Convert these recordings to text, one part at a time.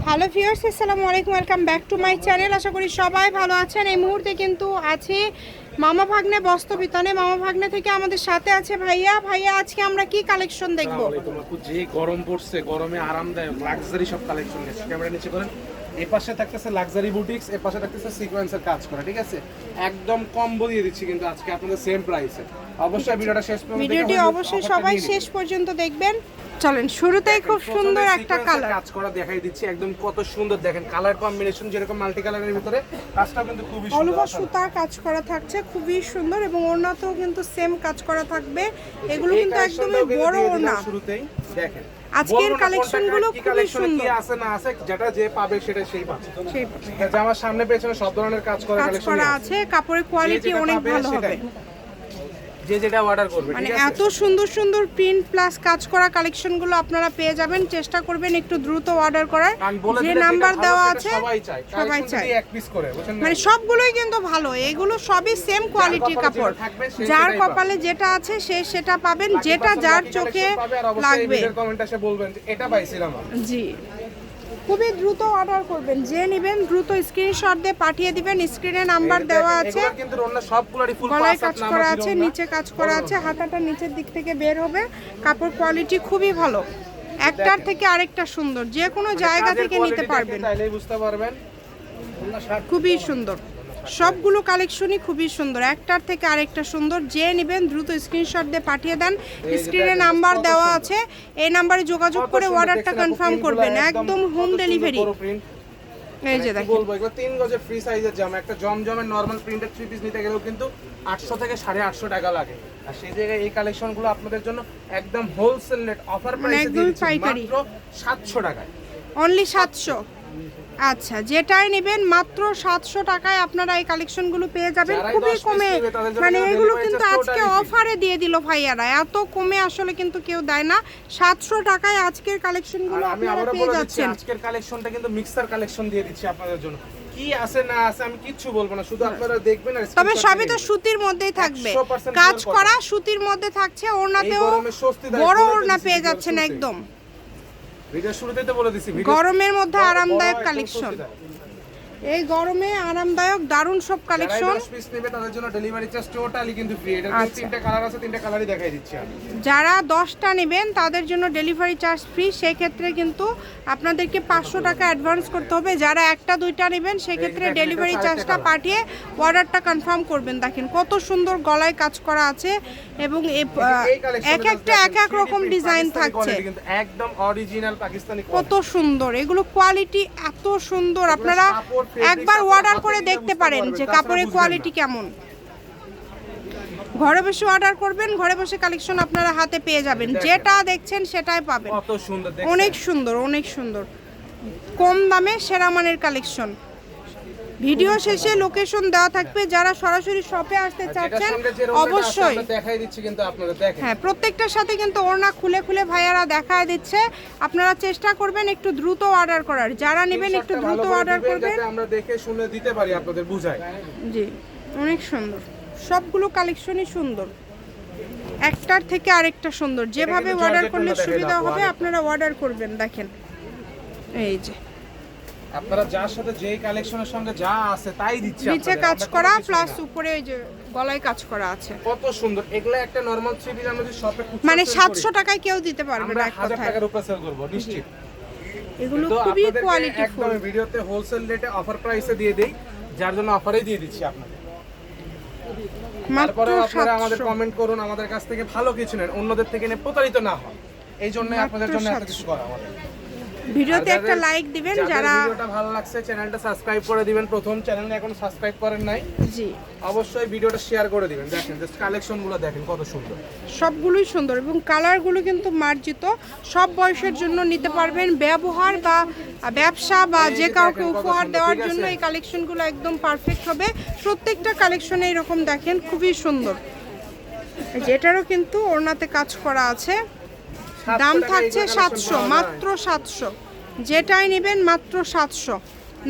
Hello viewers, আসসালামু আলাইকুম, welcome back to my channel. আশা করি সবাই ভালো আছেন। এই মুহূর্তে কিন্তু আছি মামা ভাগ্নে বস্ত্রবিতানে। মামা ভাগ্নে থেকে আমাদের সাথে আছে ভাইয়া। ভাইয়া, আজকে আমরা কি কালেকশন দেখবো? যে গরম পড়ছে, গরমে আরামদায়ক লাক্সারি সব কালেকশন নিয়েছি। ক্যামেরা নিচে করেন। এই পাশে থাকতেছে লাক্সারি বুটিক্স, এই পাশে থাকতেছে সিকোয়েন্সের কাজ করা, ঠিক আছে? একদম কম্বো দিয়ে দিচ্ছি কিন্তু আজকে আপনাদের সেম প্রাইসে। অবশ্যই ভিডিওটা শেষ পর্যন্ত দেখবেন। ভিডিওটি অবশ্যই সবাই শেষ পর্যন্ত দেখবেন। চলেন, শুরুতেই খুব সুন্দর একটা কালার কাজ করা দেখাই দিচ্ছি। একদম কত সুন্দর দেখেন, কালার কম্বিনেশন যেরকম মাল্টি কালারের ভিতরে কাজটা কিন্তু খুবই সুন্দর। অলুবা সুতার কাজ করা থাকছে, খুবই সুন্দর, এবং ওড়নাতেও কিন্তু সেম কাজ করা থাকবে। এগুলো কিন্তু একদমই বড় ওড়না। শুরুতেই দেখেন আজকের কালেকশনগুলো খুবই সুন্দর। কি আছে না আছে, যেটা যে পাবে সেটা সেই পাবে। জামার সামনে পেছনে সব ধরনের কাজ করা কালেকশন আছে। কাপড়ের কোয়ালিটি অনেক ভালো হবে। যে যেটা অর্ডার করবে, মানে এত সুন্দর সুন্দর প্রিন্ট প্লাস কাজ করা কালেকশনগুলো আপনারা পেয়ে যাবেন। চেষ্টা করবেন একটু দ্রুত অর্ডার করার। যে নাম্বার দেওয়া আছে সবাই চায় এক পিস করে, বুঝছেন? মানে সবগুলোই কিন্তু ভালো। এগুলো সবই সেম কোয়ালিটির কাপড়। যার কপালে যেটা আছে সে সেটা পাবেন, যেটা যার চোখে লাগবে। কমেন্টে এসে বলবেন যে এটা পাইছিলাম। জি, খুবই দ্রুত অর্ডার করবেন। যে নেবেন দ্রুত স্ক্রিনশট দিয়ে পাঠিয়ে দিবেন। স্ক্রিনে নাম্বার দেওয়া আছে। কিন্তু রন্না সবগুলোরই ফুল গলায় কাজ করা আছে, নিচে কাজ করা আছে, হাতাটা নিচের দিক থেকে বের হবে। কাপড় কোয়ালিটি খুবই ভালো, একটার থেকে আরেকটা সুন্দর। যে কোনো জায়গা থেকে নিতে পারবেন, তাইলেই বুঝতে পারবেন। খুবই সুন্দর। সবগুলো কালেকশনই খুবই সুন্দর, একটার থেকে আরেকটা সুন্দর। যে নেবেন দ্রুত স্ক্রিনশট দিয়ে পাঠিয়ে দেন। স্ক্রিনে নাম্বার দেওয়া আছে, এই নাম্বারে যোগাযোগ করে অর্ডারটা কনফার্ম করবেন। একদম হোম ডেলিভারি। এই যে দেখেন, বলবো এগুলো 3 গজের ফ্রি সাইজের জামা। একটা জমজমের নরমাল প্রিন্টেড 3 পিস নিতে গেলেও কিন্তু 800 থেকে 850 টাকা লাগে। আর সেই জায়গায় এই কালেকশনগুলো আপনাদের জন্য একদম হোলসেল রেট অফার প্রাইসে দিয়ে দিচ্ছি মাত্র 700 টাকায়। অনলি 700। আচ্ছা, যেটাই নেবেন মাত্র 700 টাকায় আপনারা এই কালেকশনগুলো পেয়ে যাবেন খুবই কমে। মানে এগুলো কিন্তু আজকে অফারে দিয়ে দিল ভাইয়ারা। এত কমে আসলে কিন্তু কেউ দেয় না। 700 টাকায় আজকের কালেকশনগুলো আপনারা পেয়ে যাচ্ছেন। আজকের কালেকশনটা কিন্তু মিক্সার কালেকশন দিয়ে দিচ্ছি আপনাদের জন্য। কি আছে না আছে আমি কিচ্ছু বলবো না, শুধু আপনারা দেখবেন। আর তবে সবই তো সুতির মধ্যেই থাকবে, কাজ করা সুতির মধ্যে থাকছে। ওড়নাতেও বড় ওড়না পেয়ে যাচ্ছেন একদম। ভিডিও শুরুতেই তো বলে দিছি, গরমের মধ্যে আরামদায়ক কালেকশন। এই গরমে আরামদায়ক দারুণ সব কালেকশন। 10 পিস নেবে তাদের জন্য ডেলিভারি চার্জ টোটালি কিন্তু ফ্রি। এটা তিনটা কালার আছে, তিনটা কালারই দেখাই দিচ্ছি আমি। যারা 10টা নেবেন তাদের জন্য ডেলিভারি চার্জ ফ্রি। সেই ক্ষেত্রে কিন্তু আপনাদেরকে 500 টাকা অ্যাডভান্স করতে হবে। যারা একটা দুইটা নেবেন সেক্ষেত্রে ডেলিভারি চার্জটা পাঠিয়ে অর্ডারটা কনফার্ম করবেন। দেখেন কত সুন্দর গলায় কাজ করা আছে, এবং এক একটা এক এক রকম ডিজাইন থাকছে। কিন্তু একদম অরিজিনাল পাকিস্তানি, কত সুন্দর এগুলো, কোয়ালিটি এত সুন্দর। আপনারা একবার অর্ডার করে দেখতে পারেন যে কাপড়ের কোয়ালিটি কেমন। ঘরে বসে অর্ডার করবেন, ঘরে বসে কালেকশন আপনারা হাতে পেয়ে যাবেন। যেটা দেখছেন সেটাই পাবেন। কত সুন্দর, অনেক সুন্দর, অনেক সুন্দর, কম দামে সেরা মানের কালেকশন। ভিডিও শেষে লোকেশন দেওয়া থাকবে। যারা সরাসরি শপে আসতে চাচ্ছেন অবশ্যই দেখাই দিচ্ছি কিন্তু আপনারা দেখেন। হ্যাঁ, প্রত্যেকটার সাথে কিন্তু ওড়না খুলে খুলে ভাইয়ারা দেখায় দিচ্ছে। আপনারা চেষ্টা করবেন একটু দ্রুত অর্ডার করার। যারা নেবেন একটু দ্রুত অর্ডার করবেন, যাতে আমরা দেখে শুনে দিতে পারি, আপনাদের বুঝাই। জি, অনেক সুন্দর। সবগুলো কালেকশনই সুন্দর, একটার থেকে আরেকটা সুন্দর। যেভাবে অর্ডার করলে সুবিধা হবে আপনারা অর্ডার করবেন। দেখেন এই যে আপনারা যার সাথে যেই কালেকশনের সঙ্গে যা আছে তাই দিচ্ছি। নিচে কাজ করা প্লাস উপরে ওই যে গলায় কাজ করা আছে। কত সুন্দর। এগুলা একটা নরমাল থ্রি পিস আমরা যে শপে মানে 700 টাকায় কেউ দিতে পারবে না, এক আমরা 1000 কথায়। টাকার উপরে সেল করব নিশ্চিত। এগুলো খুবই কোয়ালিটিফুল। একদম ভিডিওতে হোলসেল রেটে অফার প্রাইসে দিয়ে দেই, যার জন্য অফারেই দিয়ে দিচ্ছি আপনাদের। তারপরে আপনারা আমাদের কমেন্ট করুন, আমাদের কাছ থেকে ভালো কিছু নেন, অন্যদের থেকে নিয়ে প্রতারিত না হয়। এই জন্য আপনাদের জন্য এত কিছু করা আমাদের। ভিডিওতে একটা লাইক দিবেন। যারা ভিডিওটা ভালো লাগছে চ্যানেলটা সাবস্ক্রাইব করে দিবেন। প্রথম চ্যানেলে এখন সাবস্ক্রাইব করেন নাই, জি অবশ্যই ভিডিওটা শেয়ার করে দিবেন। দেখেন জাস্ট কালেকশনগুলো দেখেন কত সুন্দর। সবগুলোই সুন্দর, এবং কালারগুলো কিন্তু মার্জিত। সব বয়সের জন্য নিতে পারবেন। ব্যবহার বা ব্যবসা বা যে কাউকে উপহার দেওয়ার জন্য এই কালেকশনগুলো একদম পারফেক্ট হবে। প্রত্যেকটা কালেকশনে এরকম দেখেন খুবই সুন্দর। যেটারও কিন্তু ওড়নাতে কাজ করা আছে। দাম থাকছে 700, মাত্র 700। যেটাই নেবেন মাত্র 700।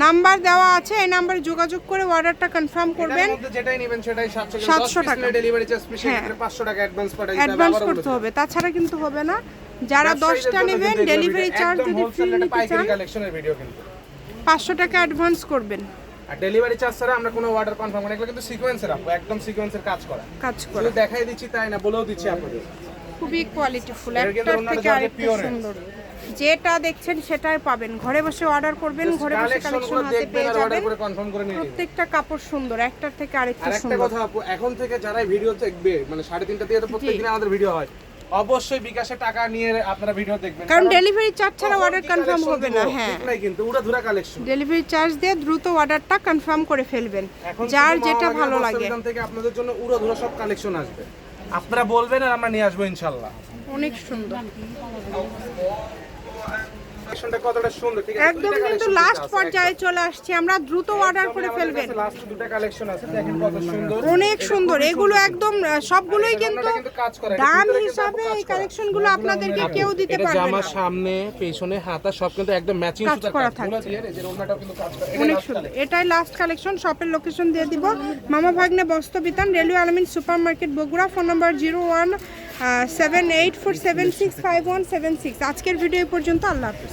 নাম্বার দেওয়া আছে, এই নাম্বারে যোগাযোগ করে অর্ডারটা কনফার্ম করবেন। যেটাই নেবেন সেটাই 700 টাকা ডেলিভারি চার্জ, সেক্ষেত্রে 500 টাকা অ্যাডভান্স করতে হবে, তাছাড়া কিন্তু হবে না। যারা ব্যবসায়ীদের 10টা জন্য নেবেন কিন্তু এগুলো ডেলিভারি video চার্জ একদম যদি ফ্রি wholesale rate এ নিতে পাইকারি চান কালেকশনের ভিডিও কিন্তু 500 টাকা অ্যাডভান্স করবেন, আর ডেলিভারি চার্জ ছাড়া আমরা কোনো অর্ডার কনফার্ম করি না, এগুলো কিন্তু সিকোয়েন্সের আপু, একদম সিকোয়েন্সের কাজ করা। কাজ করে। শুধু দেখাই দিচ্ছি তাই না, বলেও দিচ্ছি আপনাদের। খুবই কোয়ালিটিফুল, এর কিন্তু একটার ওনারা থেকে যাতে আরেকটা pure সুন্দর। যেটা দেখছেন সেটাই পাবেন, ঘরে বসে অর্ডার করবেন, ঘরে বসে কালেকশন কালেকশনগুলো হাতে দেখবেন পেয়ে আর অর্ডার যাবেন। করে কনফার্ম করে নিয়ে নেবেন। প্রত্যেকটা কাপড় সুন্দর, একটার থেকে আরেকটা আর একটা সুন্দর। কথা আপু, এখন থেকে যারা ভিডিও দেখবে মানে 3:30 দিয়ে তো প্রত্যেকদিন আমাদের ভিডিও হয়, অবশ্যই বিকাশে টাকা নিয়ে আপনারা ভিডিও দেখবেন, কারণ ডেলিভারি চার্জ ছাড়া কখন অর্ডার কি কনফার্ম collection হবে দিব, না। হ্যাঁ, ঠিক নাই কিন্তু উড়াধুরা কালেকশন। ডেলিভারি চার্জ দিয়ে দ্রুত অর্ডারটা কনফার্ম করে ফেলবেন, এখন যার শুধু যেটা মামা ভালো বাগিনা লাগে। বস্ত্রবিতান থেকে আপনাদের জন্য উড়াধুরা সব কালেকশন আসবে, আপনারা বলবেন আর আমরা নিয়ে আসবো ইনশাআল্লাহ। অনেক সুন্দর, কালেকশনটা কতটা সুন্দর, ঠিক আছে? একদম কিন্তু লাস্ট পর্যায়ে চলে আসছে, আমরা দ্রুত অর্ডার করে ফেলবেন। লাস্ট দুটো কালেকশন আছে, দেখেন কত সুন্দর, অনেক সুন্দর এগুলো, একদম সবগুলোই কিন্তু কাজ করা। দাম হিসাবে এই কালেকশনগুলো আপনাদেরকে কেউ দিতে এটা পারবে জামার না। সামনে পেছনে হাতা সব কিন্তু একদম ম্যাচিং কাজ সুতার করা কাজ, গুলো দিয়ে এই যে ওন্নাটাও কিন্তু কাজ করা। এটা অনেক last সুন্দর, collection। এটাই লাস্ট কালেকশন। শপের লোকেশন দিয়ে দিব, মামা ভাগ্নে বস্ত্রবিতান, রেলওয়ে আলমিন super market, Bogura. Phone number 017847651776। আজকের ভিডিও এই পর্যন্ত, আল্লাহ হাফেজ।